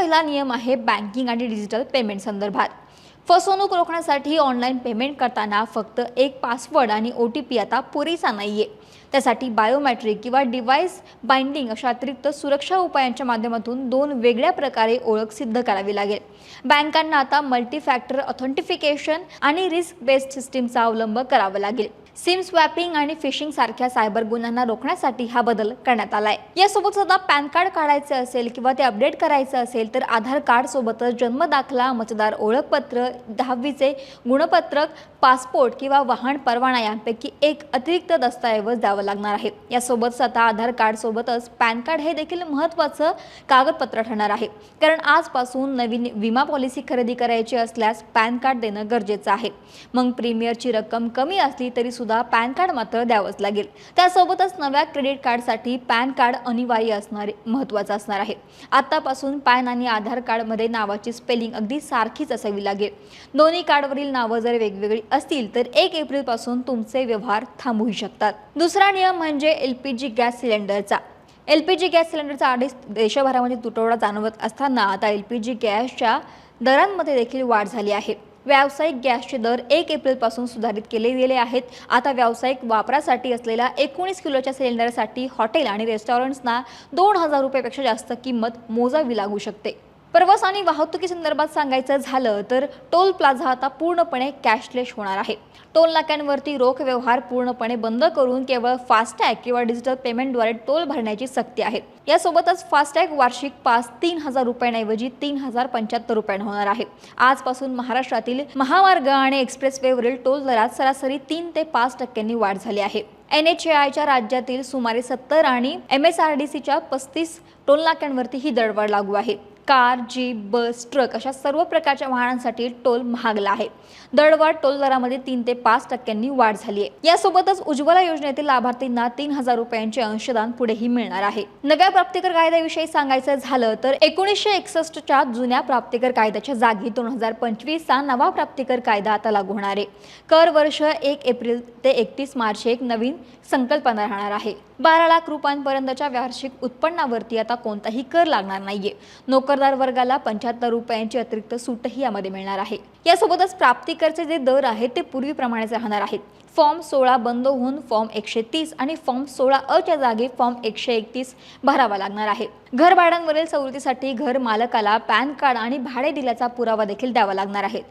पहिला नियम आहे बँकिंग आणि डिजिटल पेमेंट संदर्भात। फसवणूक रोखण्यासाठी ऑनलाईन पेमेंट करताना फक्त एक पासवर्ड आणि OTP आता पुरेसा नाहीये। त्यासाठी बायोमेट्रिक किंवा डिव्हाइस बाइंडिंग अशा अतिरिक्त सुरक्षा उपायांच्या माध्यमातून दोन वेगळ्या प्रकारे ओळख सिद्ध करावी लागेल। बँकांना आता मल्टी फॅक्टर ऑथेंटिफिकेशन आणि रिस्क बेस्ड सिस्टीमचा अवलंब करावा लागेल। सिम स्वॅपिंग आणि फिशिंग सारख्या सायबर गुन्ह्यांना रोखण्यासाठी हा बदल करण्यात आलाय। यासोबत आता पॅन कार्ड काढायचे असेल किंवा ते अपडेट करायचे असेल तर आधार कार्ड सोबतच जन्म दाखला, मतदार ओळखपत्र, 10वीचे गुणपत्रक, पासपोर्ट किंवा वाहन परवाना यांपैकी एक अतिरिक्त दस्तऐवज द्यावा लागणार आहे। यासोबतच आता आधार कार्ड सोबतच पॅन कार्ड हे देखील महत्त्वाचं कागदपत्र ठरणार आहे, कारण आजपासून नवीन विमा पॉलिसी खरेदी करायची असल्यास पॅन कार्ड देणं गरजेचं आहे। मग प्रीमियरची रक्कम कमी असली तरी सुद्धा पॅन कार्ड मात्र द्यावंच लागेल। त्यासोबतच नव्या क्रेडिट कार्डसाठी पॅन कार्ड अनिवार्य महत्त्वाचं असणार आहे। आतापासून पॅन आणि आधार कार्डमध्ये नावाची स्पेलिंग अगदी सारखीच असावी लागेल। दोन्ही कार्डवरील नावं जर वेगवेगळी असतील तर 1 एप्रिल पासून तुमचे व्यवहार थांबू शकतात। दुसरा नियम म्हणजे LPG गॅस सिलेंडरचा। LPG गॅस सिलेंडरचा आधीच देशभरामध्ये तुटवडा जाणवत असताना आता LPG गॅसच्या दरांमध्ये देखील वाढ झाली आहे। व्यावसायिक गॅसचे दर 1 एप्रिल पासून सुधारित केले गेले आहेत। आता व्यावसायिक वापरासाठी असलेल्या 19 किलोच्या सिलेंडरसाठी हॉटेल आणि रेस्टॉरंट्सना 2000 रुपयापेक्षा जास्त किंमत मोजावी लागू शकते। प्रवास आणि वाहतुकी संदर्भात सांगायचं झालं तर टोल प्लाझा आता पूर्णपणे कॅशलेस होणार आहे। टोल नाक्यांवरती रोख व्यवहार पूर्णपणे बंद करून केवळ फास्टॅग किंवा डिजिटल पेमेंटद्वारे टोल भरण्याची सक्ती आहे। यासोबतच फास्टॅग वार्षिक पास 3000 रुपयांऐवजी 3075 रुपयांना होणार आहे। आजपासून महाराष्ट्रातील महामार्ग आणि एक्सप्रेसवेवरील टोल दरात सरासरी 3 ते 5% वाढ झाली आहे। NHAIच्या राज्यातील सुमारे 70 आणि MSRDCच्या 35 टोल नाक्यांवरती ही दरवाढ लागू आहे। कार, जीप, बस, ट्रक अशा सर्व प्रकारच्या वाहनांसाठी टोल महागला आहे। दरवाढ टोल दरामध्ये 3 ते 5% वाढ झाली आहे। यासोबतच उज्ज्वला योजनेतील लाभार्थींना 3000 रुपयांचे अंशदान पुढेही मिळणार आहे। नव्या प्राप्तिकर कायद्याविषयी सांगायचं झालं तर 1961च्या जुन्या प्राप्तिकर कायद्याच्या जागी 2025चा नवा प्राप्तिकर कायदा आता लागू होणार आहे। कर वर्ष 1 एप्रिल ते 31 मार्च एक नवीन संकल्पना राहणार आहे। 12 लाख रुपयांपर्यंतच्या वार्षिक उत्पन्नावरती आता कोणताही कर लागणार नाहीये। नोकरदार वर्गाला 75 रुपयांची अतिरिक्त सूटही यामध्ये मिळणार आहे। यासोबतच प्राप्तिकरचे जे दर आहेत ते पूर्वीप्रमाणेच राहणार आहेत। फॉर्म 16 बंद होऊन फॉर्म 130 आणि फॉर्म 16A च्या जागी फॉर्म 131 भरावा लागणार आहे। घर भाड्यांवरील सवलतीसाठी घर मालकाला पॅन कार्ड आणि भाडे दिल्याचा पुरावा देखील द्यावा लागणार आहे।